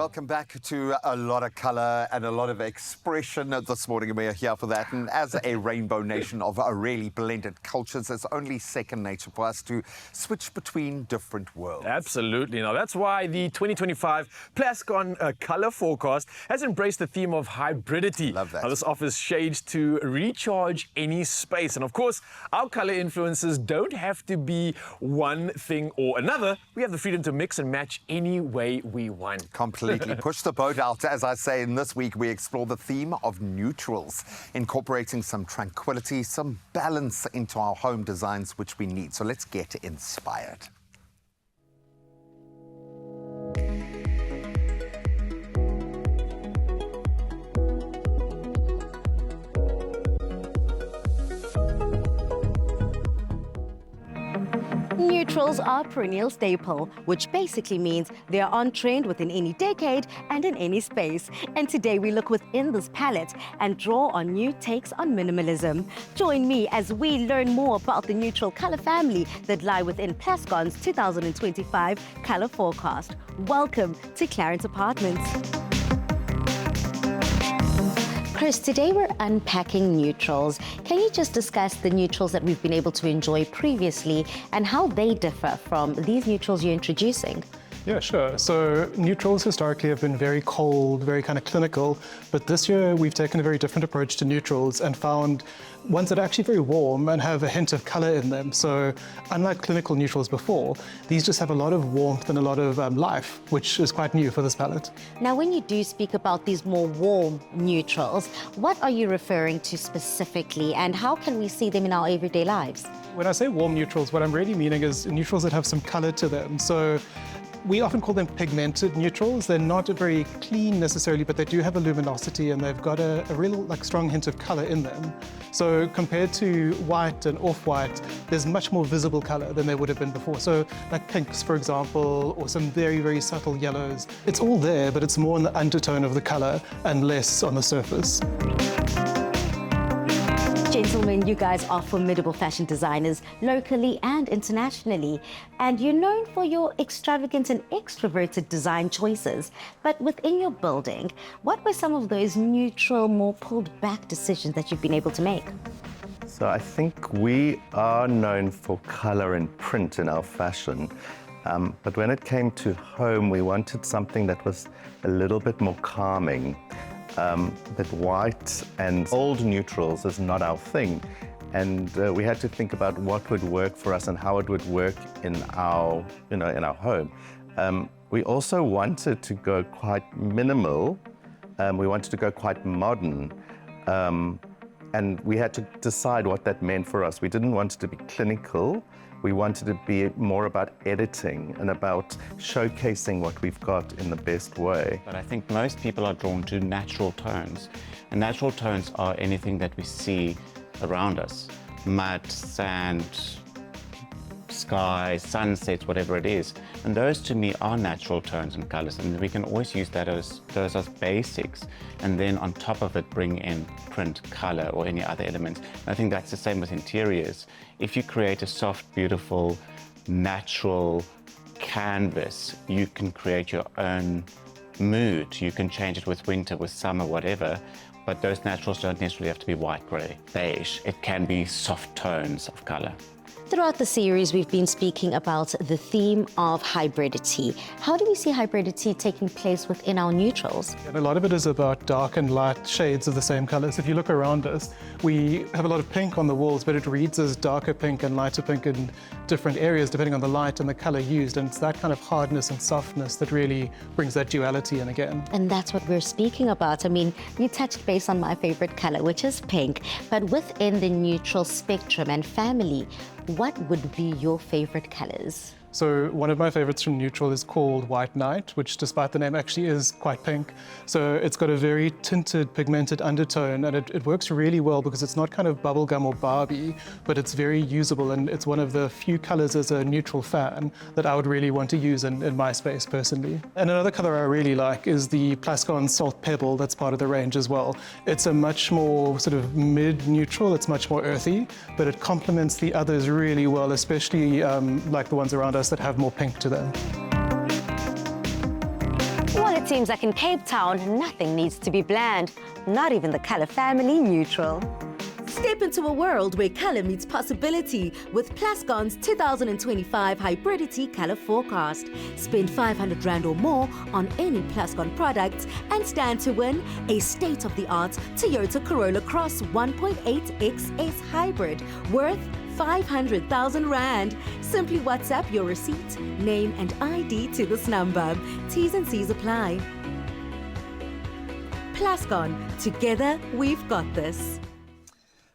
Welcome back to a lot of colour and a lot of expression this morning, and we are here for that. And as a rainbow nation of really blended cultures, it's only second nature for us to switch between different worlds. Absolutely. Now, that's why the 2025 Plascon colour forecast has embraced the theme of hybridity. Love that. Now, this offers shades to recharge any space. And of course, our colour influences don't have to be one thing or another. We have the freedom to mix and match any way we want. Completely push the boat out, as I say. And this week we explore the theme of neutrals, incorporating some tranquility, some balance into our home designs, which we need. So let's get inspired. Neutrals are a perennial staple, which basically means they are on trend within any decade and in any space. And today we look within this palette and draw on new takes on minimalism. Join me as we learn more about the neutral color family that lie within Plascon's 2025 color forecast. Welcome to Clarence Apartments. Chris, today we're unpacking neutrals. Can you just discuss the neutrals that we've been able to enjoy previously and how they differ from these neutrals you're introducing? Yeah, sure. So neutrals historically have been very cold, very kind of clinical, but this year we've taken a very different approach to neutrals and found ones that are actually very warm and have a hint of color in them. So unlike clinical neutrals before, these just have a lot of warmth and a lot of life, which is quite new for this palette. Now, when you do speak about these more warm neutrals, what are you referring to specifically and how can we see them in our everyday lives? When I say warm neutrals, what I'm really meaning is neutrals that have some color to them. So we often call them pigmented neutrals. They're not very clean necessarily, but they do have a luminosity and they've got a real strong hint of color in them. So compared to white and off-white, there's much more visible color than there would have been before. So like pinks, for example, or some very, very subtle yellows. It's all there, but it's more in the undertone of the color and less on the surface. Gentlemen, you guys are formidable fashion designers locally and internationally, and you're known for your extravagant and extroverted design choices. But within your building, what were some of those neutral, more pulled back decisions that you've been able to make? So I think we are known for color and print in our fashion. But when it came to home, we wanted something that was a little bit more calming. That white and old neutrals is not our thing. And we had to think about what would work for us and how it would work in our, in our home. We also wanted to go quite minimal. We wanted to go quite modern. And we had to decide what that meant for us. We didn't want it to be clinical. We wanted to be more about editing and about showcasing what we've got in the best way. But I think most people are drawn to natural tones. And natural tones are anything that we see around us. Mud, sand, sky, sunsets, whatever it is. And those to me are natural tones and colors. And we can always use that as basics. And then on top of it, bring in print, color, or any other elements. And I think that's the same with interiors. If you create a soft, beautiful, natural canvas, you can create your own mood. You can change it with winter, with summer, whatever. But those naturals don't necessarily have to be white, gray, beige. It can be soft tones of color. Throughout the series, we've been speaking about the theme of hybridity. How do we see hybridity taking place within our neutrals? And a lot of it is about dark and light shades of the same colors. If you look around us, we have a lot of pink on the walls, but it reads as darker pink and lighter pink in different areas, depending on the light and the color used. And it's that kind of hardness and softness that really brings that duality in again. And that's what we're speaking about. I mean, you touched base on my favorite color, which is pink, but within the neutral spectrum and family, what would be your favorite colors? So one of my favorites from neutral is called White Night, which despite the name actually is quite pink. So it's got a very tinted, pigmented undertone, and it works really well because it's not kind of bubblegum or Barbie, but it's very usable, and it's one of the few colors as a neutral fan that I would really want to use in my space personally. And another color I really like is the Plascon Salt Pebble that's part of the range as well. It's a much more sort of mid-neutral, it's much more earthy, but it complements the others really well, especially like the ones around us that have more pink to them. Well, it seems like in Cape Town, nothing needs to be bland, not even the colour family neutral. Step into a world where colour meets possibility with Plascon's 2025 Hybridity Colour Forecast. Spend 500 Rand or more on any Plascon products and stand to win a state-of-the-art Toyota Corolla Cross 1.8 XS Hybrid worth 500,000 Rand. Simply WhatsApp your receipt, name and ID to this number. T's and C's apply. Plascon, together we've got this.